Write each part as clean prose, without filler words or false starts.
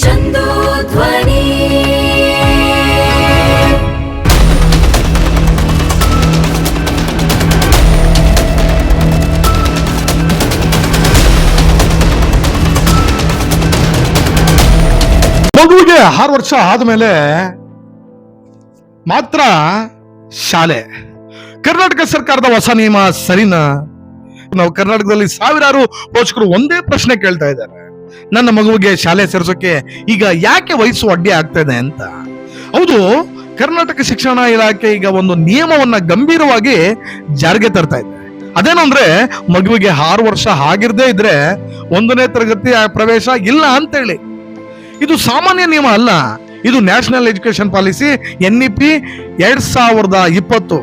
ಚಂದು ಧ್ವನಿ. ಮಗುವಿಗೆ 6 ವರ್ಷ ಆದ್ಮೇಲೆ ಮಾತ್ರ ಶಾಲೆ. ಕರ್ನಾಟಕ ಸರ್ಕಾರದ ಹೊಸ ನಿಯಮ ಸರಿನಾ? ನಾವು ಕರ್ನಾಟಕದಲ್ಲಿ ಸಾವಿರಾರು ಪೋಷಕರು ಒಂದೇ ಪ್ರಶ್ನೆ ಕೇಳ್ತಾ ಇದ್ದಾರೆ, ನನ್ನ ಮಗುವಿಗೆ ಶಾಲೆ ಸೇರಿಸೋಕೆ ಈಗ ಯಾಕೆ ವಯಸ್ಸು ಅಡ್ಡಿ ಆಗ್ತಾ ಇದೆ ಅಂತ. ಹೌದು, ಕರ್ನಾಟಕ ಶಿಕ್ಷಣ ಇಲಾಖೆ ಈಗ ಒಂದು ನಿಯಮವನ್ನ ಗಂಭೀರವಾಗಿ ಜಾರಿಗೆ ತರ್ತಾ ಇದೆ. ಅದೇನಂದ್ರೆ ಮಗುವಿಗೆ 6 ವರ್ಷ ಆಗಿರದೇ ಇದ್ರೆ 1ನೇ ತರಗತಿ ಪ್ರವೇಶ ಇಲ್ಲ ಅಂತೇಳಿ. ಇದು ಸಾಮಾನ್ಯ ನಿಯಮ ಅಲ್ಲ, ಇದು national education policy NEP 2020.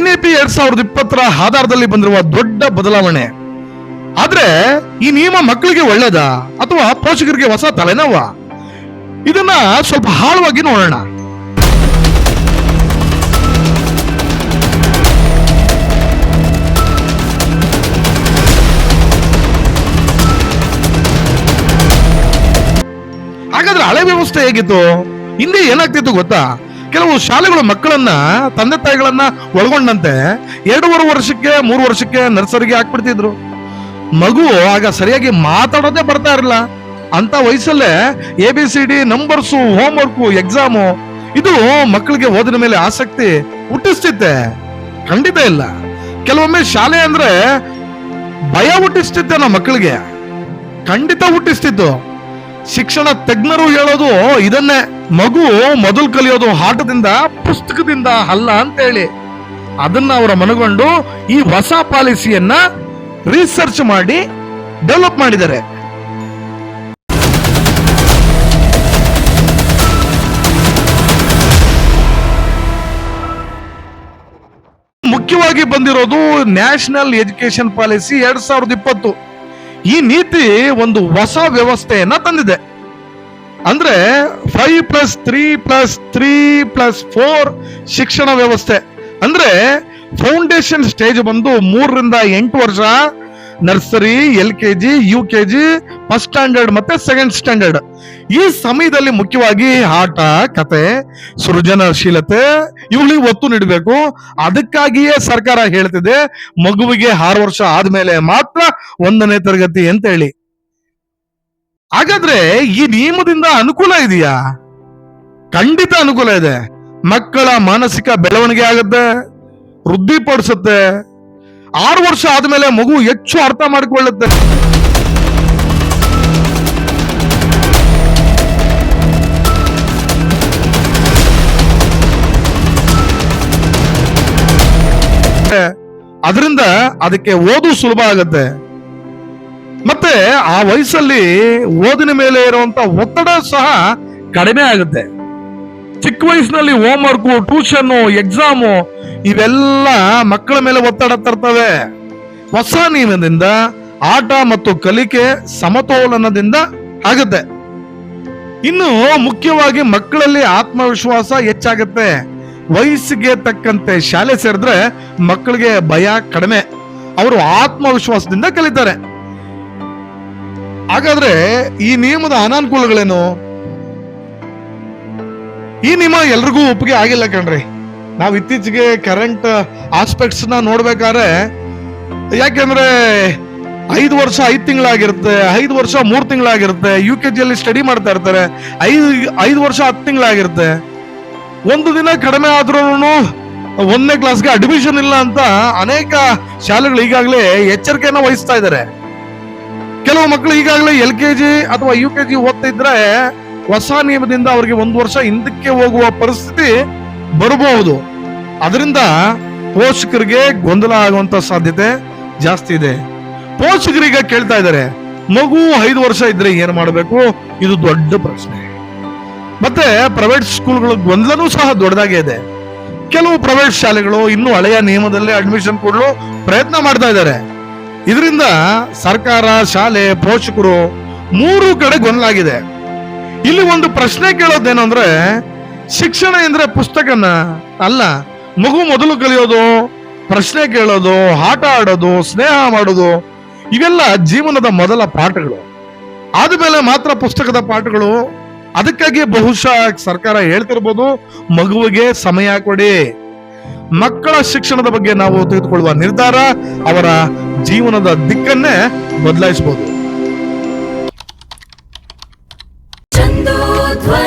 NEP 2020 ಆಧಾರದಲ್ಲಿ ಬಂದಿರುವ ದೊಡ್ಡ ಬದಲಾವಣೆ. ಆದ್ರೆ ಈ ನಿಯಮ ಮಕ್ಕಳಿಗೆ ಒಳ್ಳೇದಾ ಅಥವಾ ಪೋಷಕರಿಗೆ ಹೊಸ ತಲೆನೋವ? ಇದನ್ನ ಸ್ವಲ್ಪ ಆಳವಾಗಿ ನೋಡೋಣ. ಹಾಗಾದ್ರೆ ಹಳೆ ವ್ಯವಸ್ಥೆ ಹೇಗಿತ್ತು? ಹಿಂದೆ ಏನಾಗ್ತಿತ್ತು ಗೊತ್ತಾ? ಕೆಲವು ಶಾಲೆಗಳು ಮಕ್ಕಳನ್ನ, ತಂದೆ ತಾಯಿಗಳನ್ನ ಒಳಗೊಂಡಂತೆ 2.5 ವರ್ಷಕ್ಕೆ 3 ವರ್ಷಕ್ಕೆ ನರ್ಸರಿಗೆ ಹಾಕ್ಬಿಡ್ತಿದ್ರು. ಮಗು ಆಗ ಸರಿಯಾಗಿ ಮಾತಾಡೋದೇ ಬರ್ತಾ ಇರಲಿಲ್ಲ. ಅಂತ ವಯಸ್ಸಲ್ಲೇ ABCD, numbers, home work, exam ಇದು ಮಕ್ಕಳಿಗೆ ಓದಿನ ಮೇಲೆ ಆಸಕ್ತಿ ಹುಟ್ಟಿಸ್ತಿತ್ತೆ? ಖಂಡಿತ ಇಲ್ಲ. ಕೆಲವೊಮ್ಮೆ ಶಾಲೆ ಅಂದ್ರೆ ಭಯ ಹುಟ್ಟಿಸ್ತಿತ್ತೆ ನಮ್ಮ ಮಕ್ಕಳಿಗೆ, ಖಂಡಿತ ಹುಟ್ಟಿಸ್ತಿತ್ತು. ಶಿಕ್ಷಣ ತಜ್ಞರು ಹೇಳೋದು ಇದನ್ನೇ, ಮಗು ಮೊದಲು ಕಲಿಯೋದು ಆಟದಿಂದ, ಪುಸ್ತಕದಿಂದ ಅಲ್ಲ ಅಂತ ಹೇಳಿ. ಅದನ್ನ ಅವರ ಮನಗೊಂಡು ಈ ಹೊಸ ಪಾಲಿಸಿಯನ್ನ ರಿಸರ್ಚ್ ಮಾಡಿ ಡೆವಲಪ್ ಮಾಡಿದ್ದಾರೆ. ಮುಖ್ಯವಾಗಿ ಬಂದಿರೋದು ನ್ಯಾಷನಲ್ ಎಜುಕೇಶನ್ ಪಾಲಿಸಿ 2020. ಈ ನೀತಿ ಒಂದು ಹೊಸ ವ್ಯವಸ್ಥೆಯನ್ನ ತಂದಿದೆ. ಅಂದ್ರೆ 5+3+3+4 ಶಿಕ್ಷಣ ವ್ಯವಸ್ಥೆ. ಅಂದ್ರೆ ಫೌಂಡೇಶನ್ ಸ್ಟೇಜ್ ಬಂದು 3 ರಿಂದ 8 ವರ್ಷ, nursery, LKG, UKG, first standard ಮತ್ತೆ ಸೆಕೆಂಡ್ ಸ್ಟ್ಯಾಂಡರ್ಡ್. ಈ ಸಮಯದಲ್ಲಿ ಮುಖ್ಯವಾಗಿ ಆಟ, ಕತೆ, ಸೃಜನಶೀಲತೆ ಇವುಗಳಿಗೆ ಒತ್ತು ನೀಡಬೇಕು. ಅದಕ್ಕಾಗಿಯೇ ಸರ್ಕಾರ ಹೇಳ್ತಿದೆ ಮಗುವಿಗೆ 6 ವರ್ಷ ಆದ್ಮೇಲೆ ಮಾತ್ರ 1ನೇ ತರಗತಿ ಅಂತ ಹೇಳಿ. ಹಾಗಾದ್ರೆ ಈ ನಿಯಮದಿಂದ ಅನುಕೂಲ ಇದೆಯಾ? ಖಂಡಿತ ಅನುಕೂಲ ಇದೆ. ಮಕ್ಕಳ ಮಾನಸಿಕ ಬೆಳವಣಿಗೆ ಆಗುತ್ತೆ, ವೃದ್ಧಿಪಡಿಸುತ್ತೆ. 6 ವರ್ಷ ಆದ್ಮೇಲೆ ಮಗು ಹೆಚ್ಚು ಅರ್ಥ ಮಾಡಿಕೊಳ್ಳುತ್ತೆ. ಅದರಿಂದ ಅದಕ್ಕೆ ಓದು ಸುಲಭ ಆಗುತ್ತೆ. ಮತ್ತೆ ಆ ವಯಸ್ಸಲ್ಲಿ ಓದಿನ ಮೇಲೆ ಇರುವಂತ ಒತ್ತಡ ಸಹ ಕಡಿಮೆ ಆಗುತ್ತೆ. ಚಿಕ್ಕ ವಯಸ್ಸಿನಲ್ಲಿ ಹೋಮ್ ವರ್ಕು, ಟ್ಯೂಷನ್, ಎಕ್ಸಾಮು ಇವೆಲ್ಲ ಮಕ್ಕಳ ಮೇಲೆ ಒತ್ತಡ ತರ್ತವೆ. ಹೊಸ ನಿಯಮದಿಂದ ಆಟ ಮತ್ತು ಕಲಿಕೆ ಸಮತೋಲನದಿಂದ ಆಗುತ್ತೆ. ಇನ್ನು ಮುಖ್ಯವಾಗಿ ಮಕ್ಕಳಲ್ಲಿ ಆತ್ಮವಿಶ್ವಾಸ ಹೆಚ್ಚಾಗುತ್ತೆ. ವಯಸ್ಸಿಗೆ ತಕ್ಕಂತೆ ಶಾಲೆ ಸೇರಿದ್ರೆ ಮಕ್ಕಳಿಗೆ ಭಯ ಕಡಿಮೆ, ಅವರು ಆತ್ಮವಿಶ್ವಾಸದಿಂದ ಕಲಿತಾರೆ. ಹಾಗಾದ್ರೆ ಈ ನಿಯಮದ ಅನಾನುಕೂಲಗಳೇನು? ಈ ನಿಯಮ ಎಲ್ರಿಗೂ ಒಪ್ಪಿಗೆ ಆಗಿಲ್ಲ ಕಣ್ರಿ. ನಾವು ಇತ್ತೀಚೆಗೆ ಕರೆಂಟ್ ಆಸ್ಪೆಕ್ಟ್ಸ್ ನ ನೋಡ್ಬೇಕಾದ್ರೆ, ಯಾಕೆಂದ್ರೆ 5 ವರ್ಷ 5 ತಿಂಗಳಾಗಿರುತ್ತೆ, 5 ವರ್ಷ 3 ತಿಂಗಳಾಗಿರುತ್ತೆ, UKG ಅಲ್ಲಿ ಸ್ಟಡಿ ಮಾಡ್ತಾ ಇರ್ತಾರೆ, 5 ವರ್ಷ 10 ತಿಂಗಳಾಗಿರುತ್ತೆ. ಒಂದು ದಿನ ಕಡಿಮೆ ಆದ್ರೂ 1ನೇ ಕ್ಲಾಸ್ಗೆ ಅಡ್ಮಿಷನ್ ಇಲ್ಲ ಅಂತ ಅನೇಕ ಶಾಲೆಗಳು ಈಗಾಗಲೇ ಎಚ್ಚರಿಕೆಯನ್ನ ವಹಿಸ್ತಾ ಇದ್ದಾರೆ. ಕೆಲವು ಮಕ್ಕಳು ಈಗಾಗಲೇ LKG ಅಥವಾ UKG ಓದ್ತಾ ಇದ್ರೆ ಹೊಸ ನಿಯಮದಿಂದ ಅವರಿಗೆ 1 ವರ್ಷ ಹಿಂದಕ್ಕೆ ಹೋಗುವ ಪರಿಸ್ಥಿತಿ ಬರಬಹುದು. ಅದರಿಂದ ಪೋಷಕರಿಗೆ ಗೊಂದಲ ಆಗುವಂತ ಸಾಧ್ಯತೆ ಜಾಸ್ತಿ ಇದೆ. ಪೋಷಕರಿಗೆ ಕೇಳ್ತಾ ಇದ್ದಾರೆ, ಮಗು 5 ವರ್ಷ ಇದ್ರೆ ಏನ್ ಮಾಡಬೇಕು? ಇದು ದೊಡ್ಡ ಪ್ರಶ್ನೆ. ಮತ್ತೆ ಪ್ರೈವೇಟ್ ಸ್ಕೂಲ್ಗಳ ಗೊಂದಲನೂ ಸಹ ದೊಡ್ಡದಾಗೆ ಇದೆ. ಕೆಲವು ಪ್ರೈವೇಟ್ ಶಾಲೆಗಳು ಇನ್ನೂ ಹಳೆಯ ನಿಯಮದಲ್ಲೇ ಅಡ್ಮಿಷನ್ ಕೊಡಲು ಪ್ರಯತ್ನ ಮಾಡ್ತಾ ಇದ್ದಾರೆ. ಇದರಿಂದ ಸರ್ಕಾರ, ಶಾಲೆ, ಪೋಷಕರು 3 ಕಡೆ ಗೊಂದಲಾಗಿದೆ. ಇಲ್ಲಿ ಒಂದು ಪ್ರಶ್ನೆ ಕೇಳೋದೇನು ಅಂದ್ರೆ, ಶಿಕ್ಷಣ ಎಂದ್ರೆ ಪುಸ್ತಕನ ಅಲ್ಲ, ಮಗು ಮೊದಲು ಕಲಿಯೋದು, ಪ್ರಶ್ನೆ ಕೇಳೋದು, ಆಟ ಆಡೋದು, ಸ್ನೇಹ ಮಾಡೋದು, ಇವೆಲ್ಲ ಜೀವನದ ಮೊದಲ ಪಾಠಗಳು. ಆದ್ಮೇಲೆ ಮಾತ್ರ ಪುಸ್ತಕದ ಪಾಠಗಳು. ಅದಕ್ಕಾಗಿ ಬಹುಶಃ ಸರ್ಕಾರ ಹೇಳ್ತಿರ್ಬೋದು, ಮಗುವಿಗೆ ಸಮಯ ಕೊಡಿ. ಮಕ್ಕಳ ಶಿಕ್ಷಣದ ಬಗ್ಗೆ ನಾವು ತೆಗೆದುಕೊಳ್ಳುವ ನಿರ್ಧಾರ ಅವರ ಜೀವನದ ದಿಕ್ಕನ್ನೇ ಬದಲಾಯಿಸಬಹುದು. ಚಂದೋ ಧ್ವನಿ.